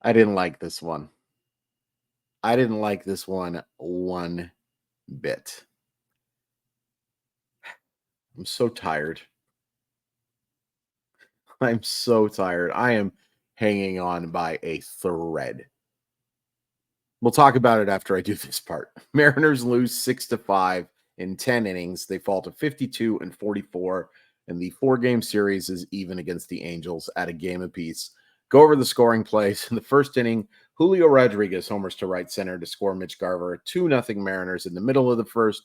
I didn't like this one. I didn't like this one bit. I'm so tired. I'm so tired. I am hanging on by a thread. We'll talk about it after I do this part. Mariners lose 6-5 in 10 innings. They fall to 52 and 44, and the four-game series is even against the Angels at a game apiece. Go over the scoring plays. In the first inning, Julio Rodriguez homers to right center to score Mitch Garver, 2-0 Mariners. In the middle of the first,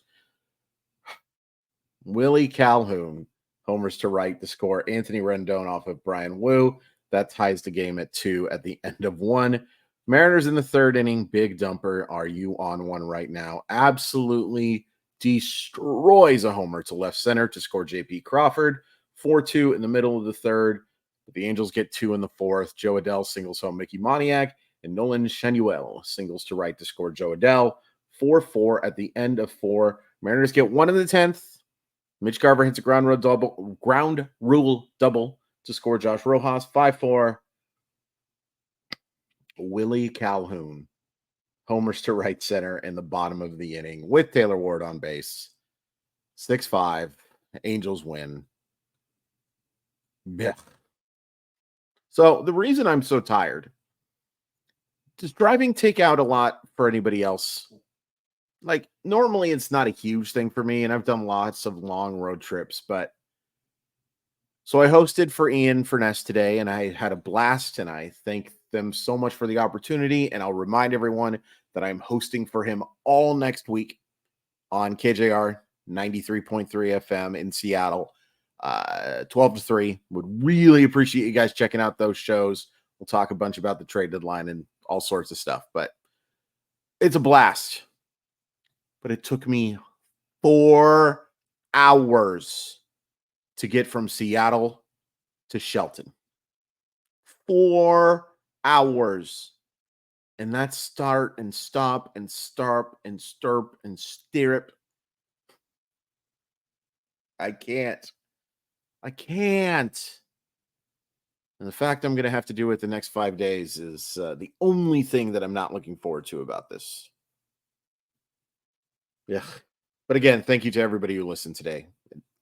Willie Calhoun homers to right to score Anthony Rendon off of Brian Wu. That ties the game at 2 at the end of one. Mariners in the third inning, big dumper. Are you on one right now? Absolutely destroys a homer to left center to score JP Crawford. 4-2 in the middle of the third. But the Angels get two in the fourth. Joe Adell singles home Mickey Moniak, and Nolan Shanuel singles to right to score Joe Adell. 4-4 at the end of four. Mariners get one in the 10th. Mitch Garver hits a ground rule double to score Josh Rojas. 5-4. Willie Calhoun homers to right center in the bottom of the inning with Taylor Ward on base. 6-5. Angels win. Yeah. So the reason I'm so tired, does driving take out a lot for anybody else? Like, normally it's not a huge thing for me, and I've done lots of long road trips, but so I hosted for Ian Furness today, and I had a blast, and I thank them so much for the opportunity. And I'll remind everyone that I'm hosting for him all next week on KJR 93.3 FM in Seattle, 12 to 3. Would really appreciate you guys checking out those shows. We'll talk a bunch about the trade deadline and all sorts of stuff, but it's a blast. But it took me 4 hours to get from Seattle to Shelton. 4 hours. And that's start and stop and start and stirp and stirrup. I can't. And the fact I'm going to have to do it the next 5 days is the only thing that I'm not looking forward to about this. Yeah. But again, thank you to everybody who listened today.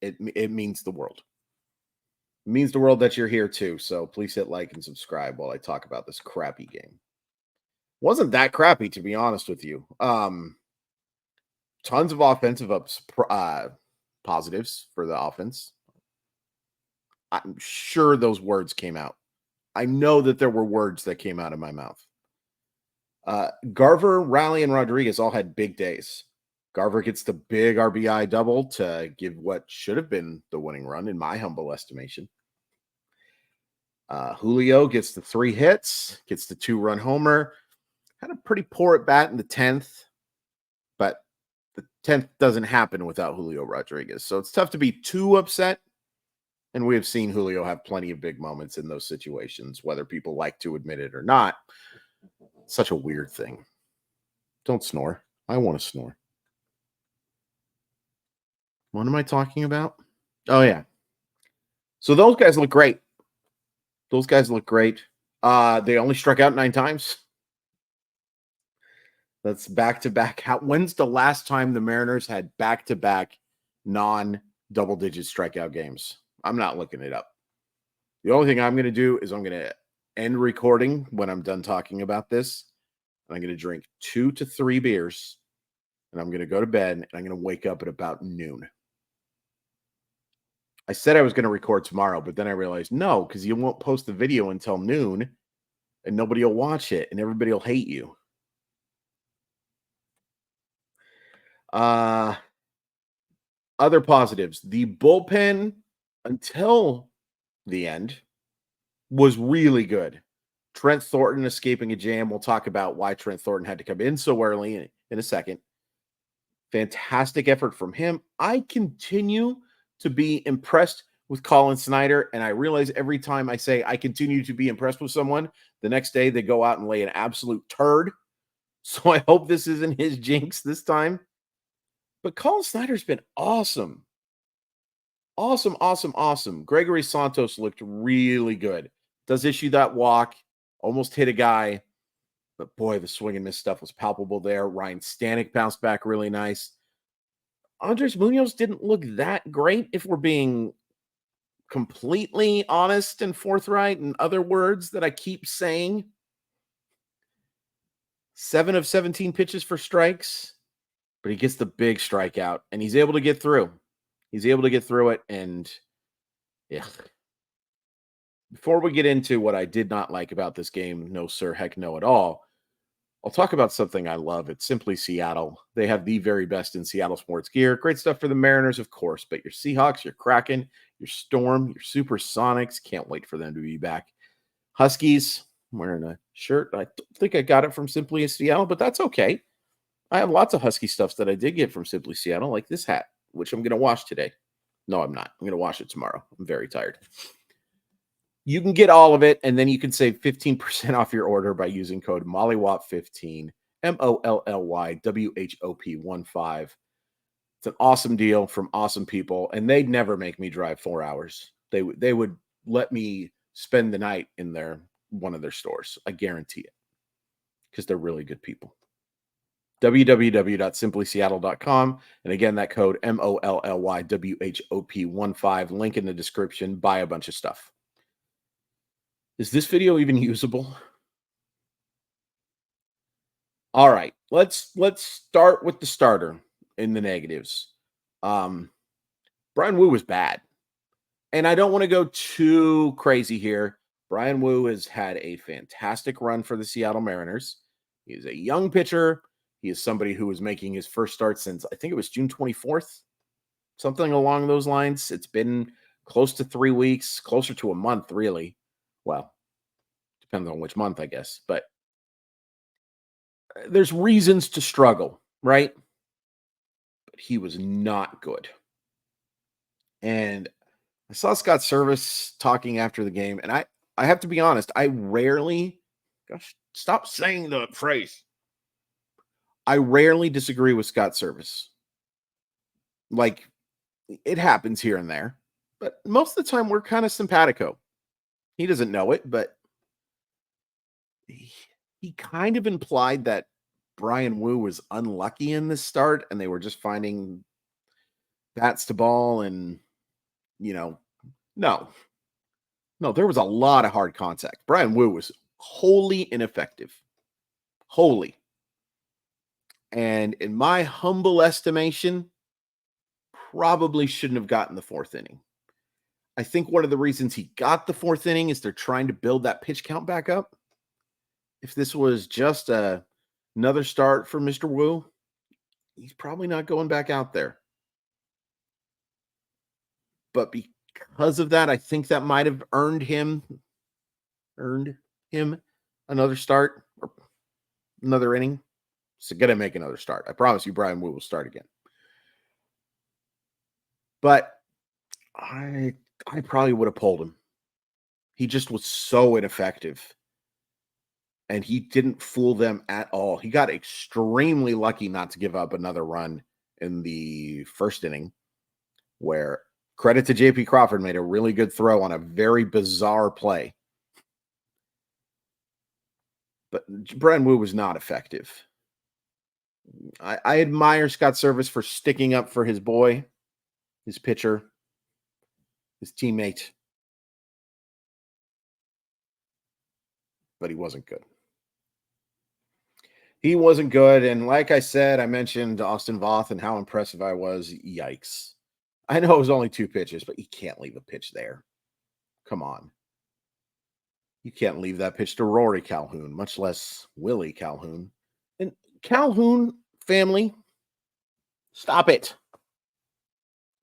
It means the world. It means the world that you're here too. So please hit like and subscribe while I talk about this crappy game. Wasn't that crappy, to be honest with you. Tons of offensive positives for the offense. I'm sure those words came out. I know that there were words that came out of my mouth. Garver, Raleigh, and Rodriguez all had big days. Garver gets the big RBI double to give what should have been the winning run, in my humble estimation. Julio gets the 3 hits, gets the 2-run homer. Had a pretty poor at bat in the 10th, but the 10th doesn't happen without Julio Rodriguez. So it's tough to be too upset. And we have seen Julio have plenty of big moments in those situations, whether people like to admit it or not. Such a weird thing. Don't snore. I want to snore. What am I talking about? Oh, yeah. So those guys look great. They only struck out 9 times. That's back-to-back. When's the last time the Mariners had back-to-back non-double-digit strikeout games? I'm not looking it up. The only thing I'm going to do is I'm going to end recording when I'm done talking about this. And I'm going to drink 2 to 3 beers. And I'm going to go to bed. And I'm going to wake up at about noon. I said I was going to record tomorrow, but then I realized no, because you won't post the video until noon. And nobody will watch it. And everybody will hate you. Other positives. The bullpen until the end was really good. Trent Thornton escaping a jam. We'll talk about why Trent Thornton had to come in so early in a second. Fantastic effort from him. I continue to be impressed with Colin Snyder, and I realize every time I say I continue to be impressed with someone, the next day they go out and lay an absolute turd. So I hope this isn't his jinx this time. But Colin Snyder's been awesome. Awesome. Gregory Santos looked really good. Does issue that walk. Almost hit a guy, but boy, the swing and miss stuff was palpable there. Ryan Stanek bounced back really nice. Andres Munoz didn't look that great, if we're being completely honest and forthright, in other words that I keep saying. 7 of 17 pitches for strikes, but he gets the big strikeout, and he's able to get through. He's able to get through it, and yeah. Before we get into what I did not like about this game, no sir, heck no at all, I'll talk about something I love. It's Simply Seattle. They have the very best in Seattle sports gear. Great stuff for the Mariners, of course, but your Seahawks, your Kraken, your Storm, your Supersonics, can't wait for them to be back. Huskies, I'm wearing a shirt. I think I got it from Simply Seattle, but that's okay. I have lots of Husky stuffs that I did get from Simply Seattle, like this hat, which I'm going to wash today. No, I'm not. I'm going to wash it tomorrow. I'm very tired. You can get all of it, and then you can save 15% off your order by using code MOLLYWOP15, MOLLYWHOP15. It's an awesome deal from awesome people, and they'd never make me drive 4 hours. They would let me spend the night in one of their stores. I guarantee it, because they're really good people. www.simplyseattle.com. And again, that code MOLLYWHOP15, link in the description. Buy a bunch of stuff. Is this video even usable? All right, let's start with the starter in the negatives. Bryan Woo was bad. And I don't want to go too crazy here. Bryan Woo has had a fantastic run for the Seattle Mariners. He is a young pitcher. He is somebody who was making his first start since, I think it was June 24th, something along those lines. It's been close to 3 weeks, closer to a month, really. Well, depends on which month, I guess. But there's reasons to struggle, right? But he was not good. And I saw Scott Service talking after the game, and I have to be honest, I rarely, gosh, stop saying the phrase. I rarely disagree with Scott Service. Like, it happens here and there, but most of the time we're kind of simpatico. He doesn't know it, but he kind of implied that Bryan Woo was unlucky in this start, and they were just finding bats to ball, and no, there was a lot of hard contact. Bryan Woo was wholly ineffective. Wholly. And in my humble estimation, probably shouldn't have gotten the 4th inning. I think one of the reasons he got the 4th inning is they're trying to build that pitch count back up. If this was just another start for Mr. Woo, he's probably not going back out there. But because of that, I think that might have earned him another start or another inning. So gonna make another start. I promise you, Bryan Woo will start again. But I probably would have pulled him. He just was so ineffective. And he didn't fool them at all. He got extremely lucky not to give up another run in the 1st inning, where credit to J.P. Crawford made a really good throw on a very bizarre play. But Bryan Woo was not effective. I admire Scott Service for sticking up for his boy, his pitcher, his teammate. But he wasn't good. He wasn't good. And like I said, I mentioned Austin Voth and how impressive I was. Yikes. I know it was only 2 pitches, but you can't leave a pitch there. Come on. You can't leave that pitch to Rory Calhoun, much less Willie Calhoun. And Calhoun family, stop it.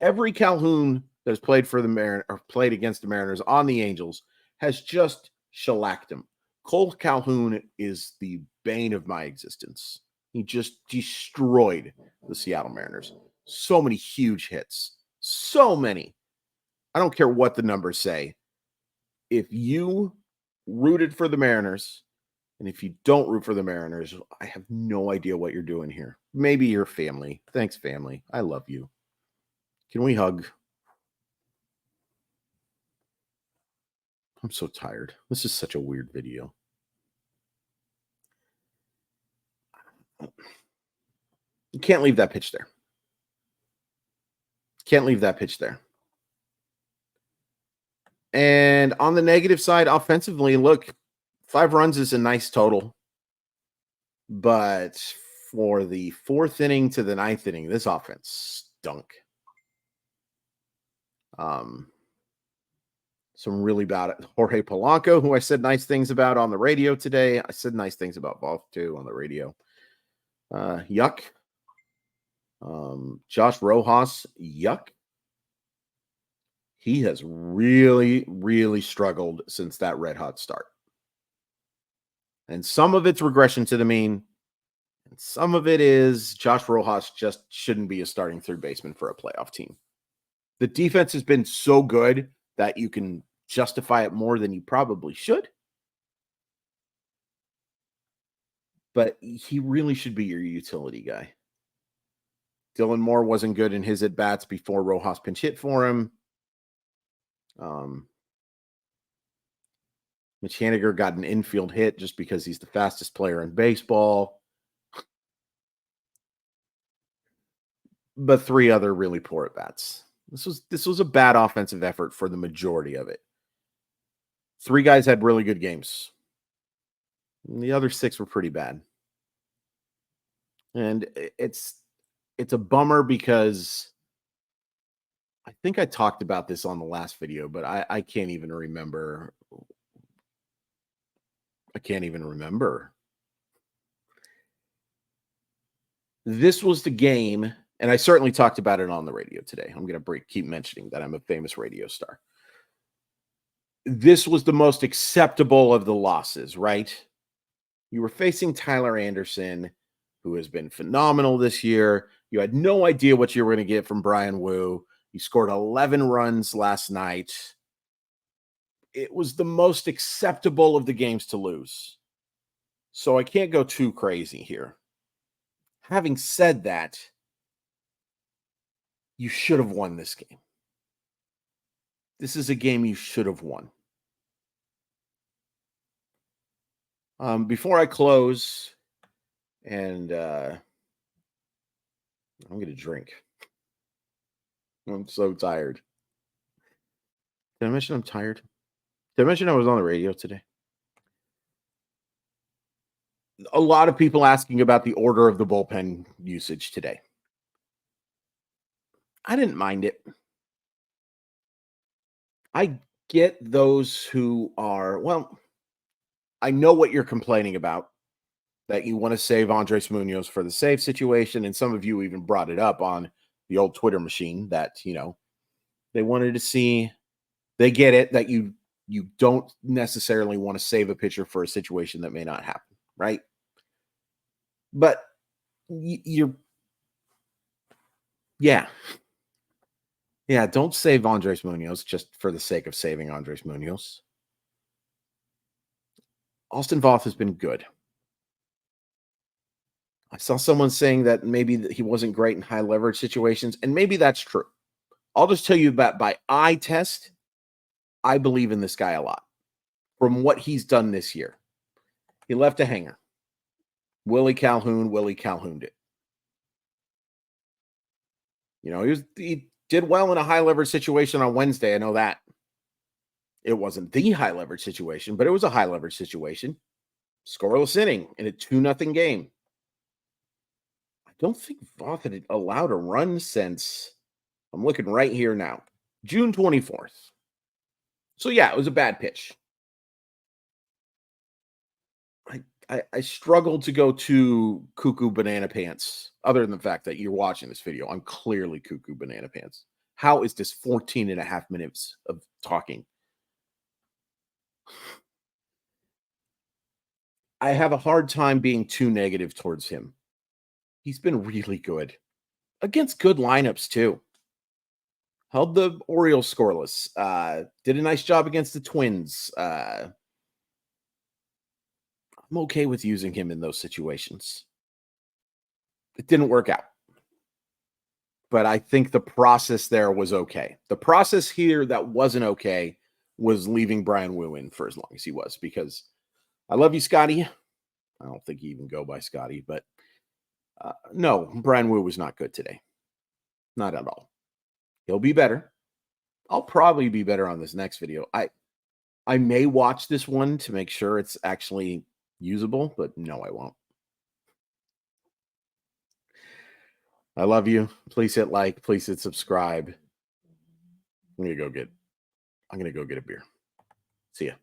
Every Calhoun that has played for the Mariners or played against the Mariners on the Angels has just shellacked him. Cole Calhoun is the bane of my existence. He just destroyed the Seattle Mariners. So many huge hits. So many. I don't care what the numbers say. If you rooted for the Mariners, and if you don't root for the Mariners, I have no idea what you're doing here. Maybe your family. Thanks, family. I love you. Can we hug? I'm so tired. This is such a weird video. You can't leave that pitch there. Can't leave that pitch there. And on the negative side, offensively, look, 5 runs is a nice total. But for the 4th inning to the 9th inning, this offense stunk. Some really bad Jorge Polanco, who I said nice things about on the radio today. I said nice things about Volk too on the radio. Yuck. Josh Rojas, yuck. He has really, really struggled since that red hot start. And some of it's regression to the mean. And some of it is Josh Rojas just shouldn't be a starting third baseman for a playoff team. The defense has been so good that you can justify it more than you probably should. But he really should be your utility guy. Dylan Moore wasn't good in his at-bats before Rojas pinch hit for him. Mitch Haniger got an infield hit just because he's the fastest player in baseball. But 3 other really poor at-bats. This was a bad offensive effort for the majority of it. 3 guys had really good games. And the other 6 were pretty bad. And it's a bummer because I think I talked about this on the last video, but I can't even remember. I can't even remember. This was the game, and I certainly talked about it on the radio today. I'm going to keep mentioning that I'm a famous radio star. This was the most acceptable of the losses, right? You were facing Tyler Anderson, who has been phenomenal this year. You had no idea what you were going to get from Brian Wu. You scored 11 runs last night. It was the most acceptable of the games to lose. So I can't go too crazy here. Having said that, you should have won this game. This is a game you should have won. Before I close, and I'm going to drink. I'm so tired. Did I mention I'm tired? Did I mention I was on the radio today? A lot of people asking about the order of the bullpen usage today. I didn't mind it. I get those who are, well, I know what you're complaining about, that you want to save Andres Munoz for the save situation. And some of you even brought it up on the old Twitter machine that, they wanted to see, they get it that you don't necessarily want to save a pitcher for a situation that may not happen, right? But yeah, don't save Andres Munoz just for the sake of saving Andres Munoz. Austin Voth has been good. I saw someone saying that maybe he wasn't great in high leverage situations, and maybe that's true. I'll just tell you that by eye test, I believe in this guy a lot from what he's done this year. He left a hanger. Willie Calhoun'd it. He did well in a high leverage situation on Wednesday. I know that. It wasn't the high leverage situation, but it was a high leverage situation. Scoreless inning in a 2-0 game. I don't think Voth had allowed a run since, I'm looking right here now, June 24th. So yeah, it was a bad pitch. I struggled to go to cuckoo banana pants, other than the fact that you're watching this video. I'm clearly cuckoo banana pants. How is this 14 and a half minutes of talking? I have a hard time being too negative towards him. He's been really good against good lineups too. Held the Orioles scoreless. Did a nice job against the Twins. I'm okay with using him in those situations. It didn't work out. But I think the process there was okay. The process here that wasn't okay was leaving Brian Wu in for as long as he was, because I love you, Scotty. I don't think you even go by Scotty, but No, Brian Wu was not good today. Not at all. He'll be better. I'll probably be better on this next video. I may watch this one to make sure it's actually usable, but no, I won't. I love you. Please hit like. Please hit subscribe. I'm gonna go get a beer. See ya.